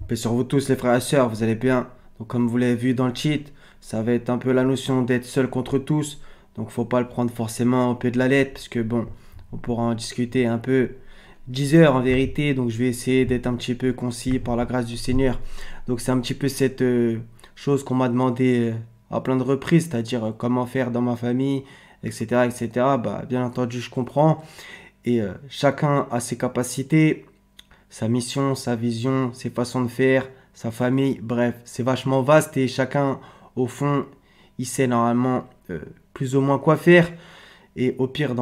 Paix sur vous tous les frères et sœurs, vous allez bien. Donc comme vous l'avez vu dans le cheat, ça va être un peu la notion d'être seul contre tous. Donc faut pas le prendre forcément au pied de la lettre, parce que bon, on pourra en discuter un peu 10 heures en vérité. Donc je vais essayer d'être un petit peu concis par la grâce du Seigneur. Donc c'est un petit peu cette chose qu'on m'a demandé à plein de reprises, c'est-à-dire comment faire dans ma famille, etc. etc. Bah, bien entendu je comprends. Et chacun a ses capacités, sa mission, sa vision, ses façons de faire, sa famille, bref, c'est vachement vaste et chacun, au fond, il sait normalement plus ou moins quoi faire. Et au pire,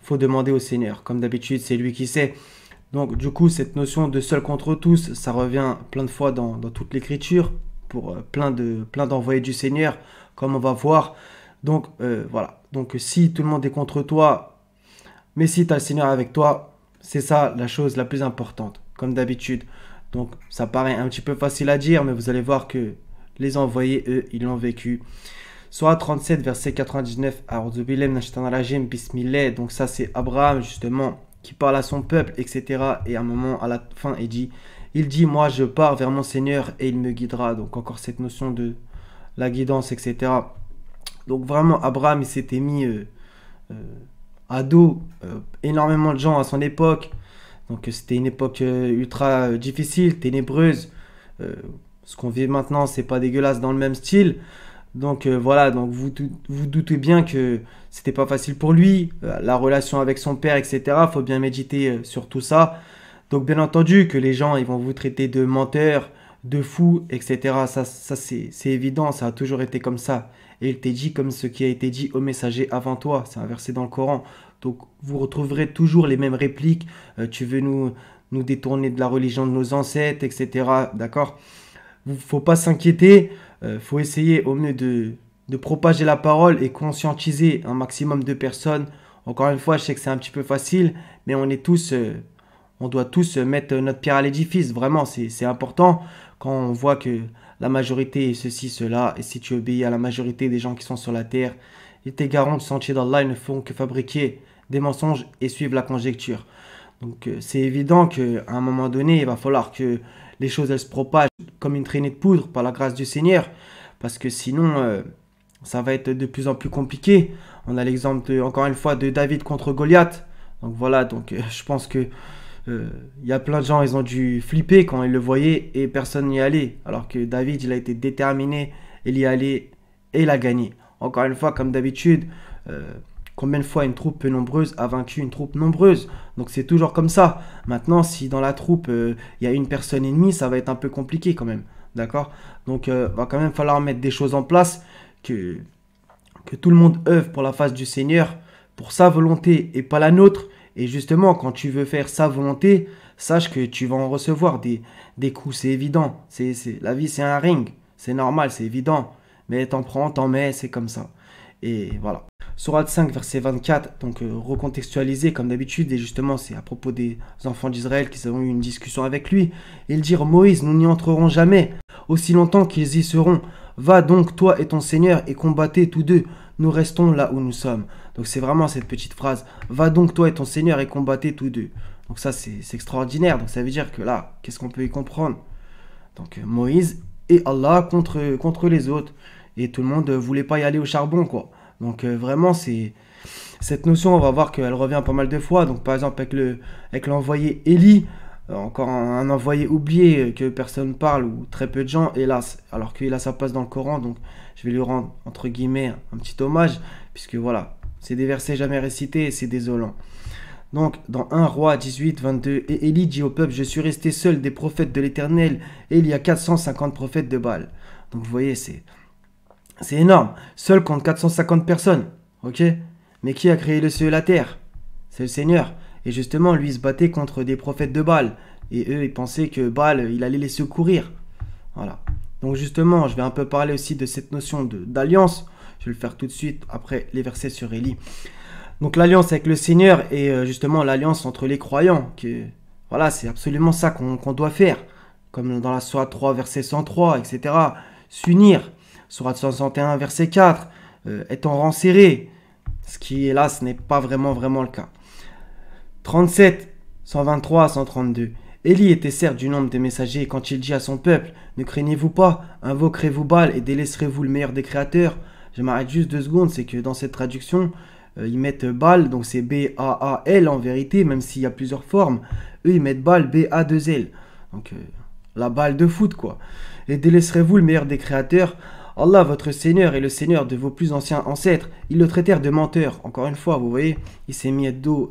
faut demander au Seigneur. Comme d'habitude, c'est lui qui sait. Donc, du coup, cette notion de seul contre tous, ça revient plein de fois dans toute l'écriture, pour plein d'envoyés du Seigneur, comme on va voir. Donc, voilà. Donc, si tout le monde est contre toi, mais si tu as le Seigneur avec toi, c'est ça la chose la plus importante, comme d'habitude. Donc ça paraît un petit peu facile à dire, mais vous allez voir que les envoyés, eux, ils l'ont vécu. Surah 37, verset 99, A'udhu Bismillah. Donc ça c'est Abraham justement qui parle à son peuple, etc. Et à un moment, à la fin, il dit, moi je pars vers mon Seigneur et il me guidera. Donc encore cette notion de la guidance, etc. Donc vraiment, Abraham, il s'était mis euh, à dos énormément de gens à son époque. Donc c'était une époque ultra difficile, ténébreuse. Euh, Ce qu'on vit maintenant, c'est pas dégueulasse dans le même style. Donc voilà, donc vous doutez bien que c'était pas facile pour lui, la relation avec son père, etc. Faut bien méditer sur tout ça. Donc bien entendu que les gens ils vont vous traiter de menteur, de fou, etc. Ça c'est évident, ça a toujours été comme ça. Et il t'est dit comme ce qui a été dit au messager avant toi. C'est un verset dans le Coran. Donc vous retrouverez toujours les mêmes répliques. Tu veux nous détourner de la religion de nos ancêtres, etc. D'accord? Faut pas s'inquiéter. Faut essayer au mieux de propager la parole et conscientiser un maximum de personnes. Encore une fois, je sais que c'est un petit peu facile, mais on doit tous mettre notre pierre à l'édifice. Vraiment, c'est important quand on voit que la majorité est ceci, cela. Et si tu obéis à la majorité des gens qui sont sur la terre, les garants du sentier d'Allah, ils ne font que fabriquer des mensonges et suivre la conjecture. Donc c'est évident qu'à un moment donné, il va falloir que les choses elles se propagent comme une traînée de poudre par la grâce du Seigneur. Parce que sinon, ça va être de plus en plus compliqué. On a l'exemple, encore une fois, de David contre Goliath. Donc voilà, donc je pense que il y a plein de gens, ils ont dû flipper quand ils le voyaient et personne n'y allait. Alors que David, il a été déterminé, il y allait et il a gagné. Encore une fois, comme d'habitude, euh, combien de fois une troupe peu nombreuse a vaincu une troupe nombreuse? Donc c'est toujours comme ça. Maintenant, si dans la troupe, il y a une personne ennemie, ça va être un peu compliqué quand même. D'accord? Donc, va quand même falloir mettre des choses en place que, que tout le monde œuvre pour la face du Seigneur, pour sa volonté et pas la nôtre. Et justement, quand tu veux faire sa volonté, sache que tu vas en recevoir des coups, c'est évident. La vie, c'est un ring. C'est normal, c'est évident. Mais t'en prends, t'en mets, c'est comme ça. Et voilà. Sourate 5, verset 24, donc recontextualisé comme d'habitude, et justement c'est à propos des enfants d'Israël qui ont eu une discussion avec lui. Ils dirent, Moïse, nous n'y entrerons jamais, aussi longtemps qu'ils y seront. Va donc, toi et ton Seigneur, et combattez tous deux. Nous restons là où nous sommes. Donc c'est vraiment cette petite phrase. Va donc, toi et ton Seigneur, et combattez tous deux. Donc ça, c'est extraordinaire. Donc ça veut dire que là, qu'est-ce qu'on peut y comprendre? Donc Moïse et Allah contre les autres. Et tout le monde ne voulait pas y aller au charbon, quoi. Donc vraiment, cette notion, on va voir qu'elle revient pas mal de fois. Donc par exemple, avec l'envoyé Élie, encore un envoyé oublié que personne parle ou très peu de gens, hélas, alors qu'il a sa place dans le Coran, donc je vais lui rendre entre guillemets un petit hommage, puisque voilà, c'est des versets jamais récités et c'est désolant. Donc dans 1 Roi 18, 22, et Élie dit au peuple, je suis resté seul des prophètes de l'Éternel, et il y a 450 prophètes de Baal. Donc vous voyez, c'est énorme, seul contre 450 personnes, ok? Mais qui a créé le ciel et la terre? C'est le Seigneur. Et justement, lui, il se battait contre des prophètes de Baal. Et eux, ils pensaient que Baal, il allait les secourir. Voilà. Donc justement, je vais un peu parler aussi de cette notion d'alliance. Je vais le faire tout de suite après les versets sur Élie. Donc l'alliance avec le Seigneur et justement l'alliance entre les croyants. Voilà, c'est absolument ça qu'on doit faire. Comme dans la Sourate 3, verset 103, etc. S'unir. Sourate 61, verset 4. Être en rang serré. Ce qui, hélas, n'est pas vraiment le cas. 37, 123, 132. Élie était certes du nombre des messagers quand il dit à son peuple: ne craignez-vous pas, invoquerez-vous Baal et délaisserez-vous le meilleur des créateurs. Je m'arrête juste 2 secondes, c'est que dans cette traduction, ils mettent Baal, donc c'est B-A-A-L en vérité, même s'il y a plusieurs formes. Eux, ils mettent Baal, B-A-2-L. Donc la balle de foot, quoi. Et délaisserez-vous le meilleur des créateurs. Allah, votre Seigneur, est le Seigneur de vos plus anciens ancêtres. Ils le traitèrent de menteur. Encore une fois, vous voyez, il s'est mis dos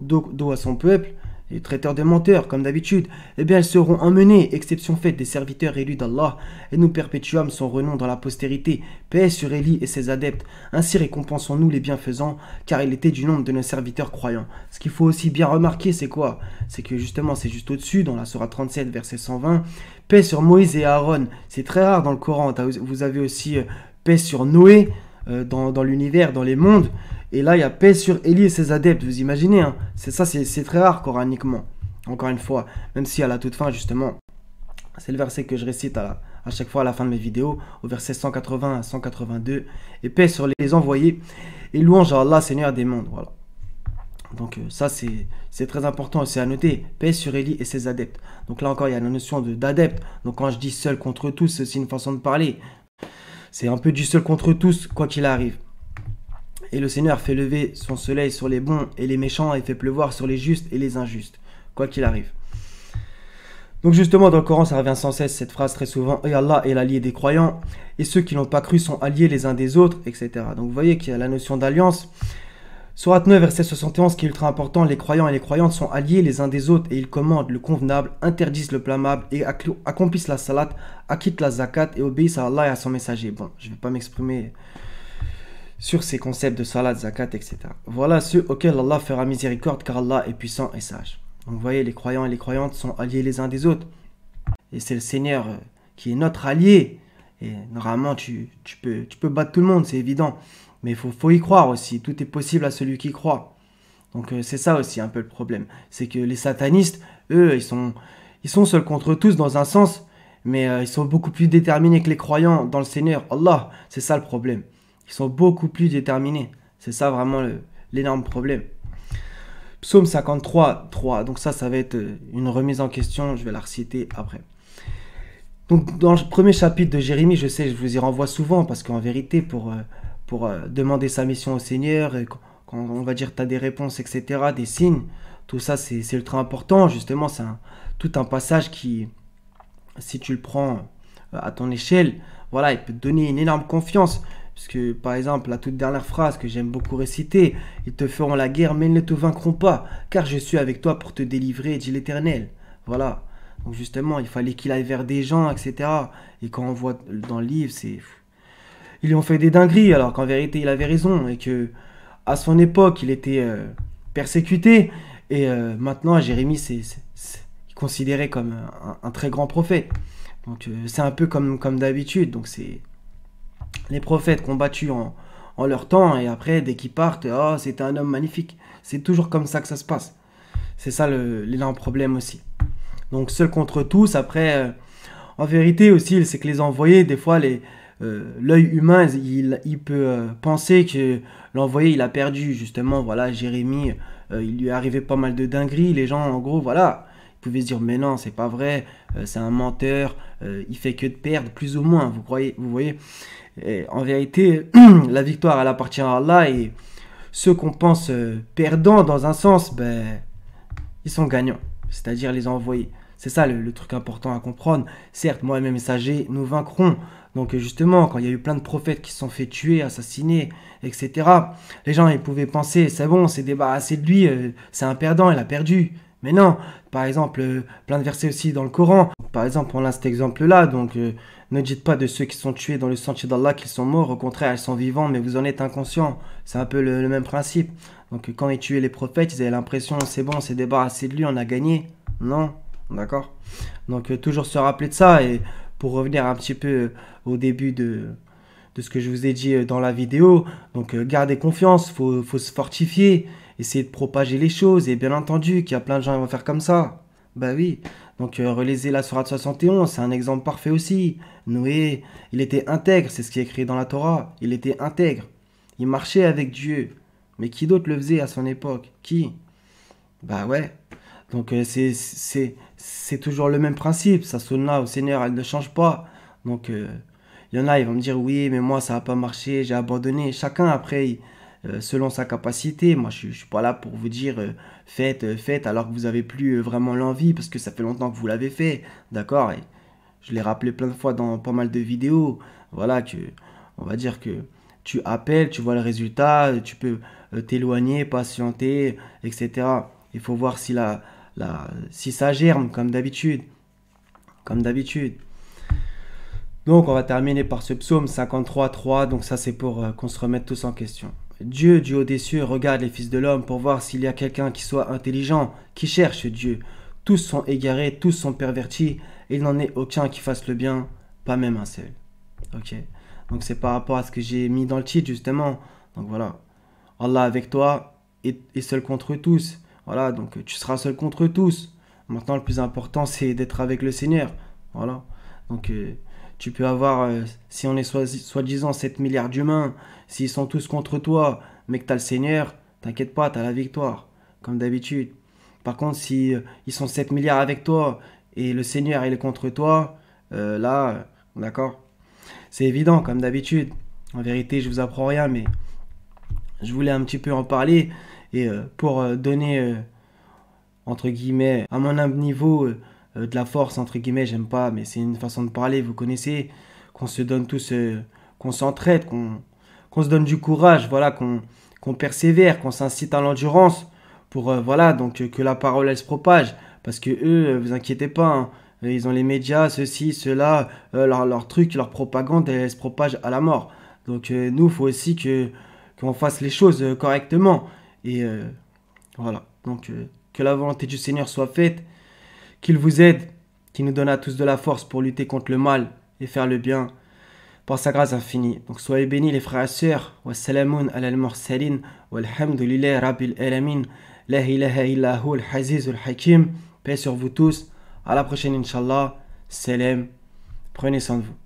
à son peuple. Les traiteurs de menteurs, comme d'habitude, eh bien, ils seront emmenés, exception faite des serviteurs élus d'Allah, et nous perpétuâmes son renom dans la postérité. Paix sur Élie et ses adeptes. Ainsi récompensons-nous les bienfaisants, car il était du nombre de nos serviteurs croyants. Ce qu'il faut aussi bien remarquer, c'est quoi? C'est que justement, c'est juste au-dessus, dans la Sourate 37, verset 120, paix sur Moïse et Aaron. C'est très rare dans le Coran. Vous avez aussi paix sur Noé, dans l'univers, dans les mondes. Et là, il y a paix sur Élie et ses adeptes, vous imaginez, hein. C'est très rare coraniquement. Encore une fois, même si à la toute fin, justement, c'est le verset que je récite à chaque fois à la fin de mes vidéos, au verset 180 à 182. Et paix sur les envoyés, et louange à Allah, Seigneur des mondes. Voilà. Donc ça, c'est très important aussi à noter. Paix sur Élie et ses adeptes. Donc là encore, il y a la notion d'adepte. Donc quand je dis seul contre tous, c'est aussi une façon de parler. C'est un peu du seul contre tous, quoi qu'il arrive. Et le Seigneur fait lever son soleil sur les bons et les méchants et fait pleuvoir sur les justes et les injustes, quoi qu'il arrive. Donc justement, dans le Coran, ça revient sans cesse, cette phrase très souvent. Et Allah est l'allié des croyants, et ceux qui n'ont pas cru sont alliés les uns des autres, etc. Donc vous voyez qu'il y a la notion d'alliance. Sourate 9, verset 71, qui est ultra important. Les croyants et les croyantes sont alliés les uns des autres, et ils commandent le convenable, interdisent le blâmable, et accomplissent la salat, acquittent la zakat, et obéissent à Allah et à son messager. Bon, je ne vais pas m'exprimer sur ces concepts de salat, zakat, etc. Voilà ceux auxquels Allah fera miséricorde, car Allah est puissant et sage. Donc vous voyez, les croyants et les croyantes sont alliés les uns des autres. Et c'est le Seigneur qui est notre allié. Et normalement, tu peux battre tout le monde, c'est évident. Mais il faut y croire aussi. Tout est possible à celui qui croit. Donc c'est ça aussi un peu le problème. C'est que les satanistes, eux, ils sont seuls contre tous dans un sens. Mais ils sont beaucoup plus déterminés que les croyants dans le Seigneur. Allah, c'est ça le problème. Ils sont beaucoup plus déterminés. C'est ça vraiment l'énorme problème. Psaume 53, 3. Donc ça va être une remise en question. Je vais la reciter après. Donc dans le premier chapitre de Jérémie, je sais, je vous y renvoie souvent parce qu'en vérité, pour demander sa mission au Seigneur, et quand on va dire tu as des réponses, etc., des signes, tout ça c'est ultra important. Justement, c'est tout un passage qui, si tu le prends à ton échelle, voilà, il peut te donner une énorme confiance. Parce que, par exemple, la toute dernière phrase que j'aime beaucoup réciter, ils te feront la guerre, mais ils ne te vaincront pas, car je suis avec toi pour te délivrer, dit l'Éternel. Voilà. Donc justement, il fallait qu'il aille vers des gens, etc. Et quand on voit dans le livre, ils lui ont fait des dingueries, alors qu'en vérité, il avait raison. Et que, à son époque, il était persécuté. Et maintenant, Jérémie, il est considéré comme un très grand prophète. Donc c'est un peu comme d'habitude. Donc c'est les prophètes combattus en leur temps, et après, dès qu'ils partent, oh, c'était un homme magnifique. C'est toujours comme ça que ça se passe. C'est ça l'énorme problème aussi. Donc, seul contre tous. Après, en vérité aussi, c'est que les envoyés, des fois, l'œil humain, il peut penser que l'envoyé, il a perdu. Justement, voilà, Jérémie, il lui est arrivé pas mal de dingueries. Les gens, en gros, voilà, ils pouvaient se dire, mais non, c'est pas vrai, c'est un menteur, il fait que de perdre, plus ou moins, vous voyez. Et en vérité, la victoire, elle appartient à Allah, et ceux qu'on pense perdants dans un sens, ben, ils sont gagnants, c'est-à-dire les envoyés. C'est ça le truc important à comprendre. Certes, moi et mes messagers, nous vaincrons. Donc justement, quand il y a eu plein de prophètes qui se sont fait tuer, assassiner, etc., les gens ils pouvaient penser, c'est bon, c'est débarrassé de lui, c'est un perdant, il a perdu. Mais non, par exemple, plein de versets aussi dans le Coran. Par exemple, on a cet exemple-là, donc ne dites pas de ceux qui sont tués dans le sentier d'Allah qu'ils sont morts, au contraire, ils sont vivants, mais vous en êtes inconscients. C'est un peu le même principe. Donc quand ils tuaient les prophètes, ils avaient l'impression, c'est bon, c'est débarrassé de lui, on a gagné. Non, d'accord. Donc toujours se rappeler de ça, et pour revenir un petit peu au début de ce que je vous ai dit dans la vidéo, donc gardez confiance, faut se fortifier, essayer de propager les choses, et bien entendu qu'il y a plein de gens qui vont faire comme ça. Bah oui, donc relisez la Sourate 71, c'est un exemple parfait aussi. Noé, il était intègre, c'est ce qui est écrit dans la Torah, il était intègre, il marchait avec Dieu. Mais qui d'autre le faisait à son époque? Qui? Bah ouais. Donc c'est toujours le même principe. Sa sunna au Seigneur, elle ne change pas. Donc il y en a, ils vont me dire oui, mais moi ça n'a pas marché, j'ai abandonné. Chacun après, selon sa capacité. Moi je suis pas là pour vous dire faites alors que vous avez plus vraiment l'envie parce que ça fait longtemps que vous l'avez fait. D'accord? Et je l'ai rappelé plein de fois dans pas mal de vidéos. Voilà que on va dire que tu appelles, tu vois le résultat, tu peux t'éloigner, patienter, etc. Il faut voir si ça germe, comme d'habitude. Comme d'habitude. Donc, on va terminer par ce psaume 53, 3. Donc, ça, c'est pour qu'on se remette tous en question. Dieu, du haut des cieux, regarde les fils de l'homme pour voir s'il y a quelqu'un qui soit intelligent, qui cherche Dieu. Tous sont égarés, tous sont pervertis. Et il n'en est aucun qui fasse le bien, pas même un seul. Ok. Donc, c'est par rapport à ce que j'ai mis dans le titre, justement. Donc, voilà. Allah avec toi et seul contre tous. Voilà, donc tu seras seul contre tous. Maintenant, le plus important, c'est d'être avec le Seigneur. Voilà. Donc, tu peux avoir, si on est soi-disant 7 milliards d'humains, s'ils sont tous contre toi, mais que tu as le Seigneur, t'inquiète pas, tu as la victoire, comme d'habitude. Par contre, si ils sont 7 milliards avec toi et le Seigneur il est contre toi, d'accord, c'est évident, comme d'habitude. En vérité, je vous apprends rien, mais je voulais un petit peu en parler et pour donner entre guillemets à mon humble niveau de la force entre guillemets, j'aime pas, mais c'est une façon de parler, vous connaissez, qu'on se donne tous, qu'on s'entraide, qu'on se donne du courage, voilà, qu'on persévère, qu'on s'incite à l'endurance pour voilà, donc que la parole elle se propage, parce que eux, vous inquiétez pas, hein, ils ont les médias, ceci, cela, leur truc, leur propagande, elle se propage à la mort. Donc nous, il faut aussi qu'on fasse les choses correctement. Et voilà. Donc que la volonté du Seigneur soit faite, qu'il vous aide, qu'il nous donne à tous de la force pour lutter contre le mal et faire le bien par sa grâce infinie. Donc soyez bénis les frères et sœurs. Wassalamun ala al-mursalin walhamdulillahi rabbil alamin. La ilaha illa hu al-aziz al-hakim. Paix sur vous tous. À la prochaine, Inch'Allah. Salam. Prenez soin de vous.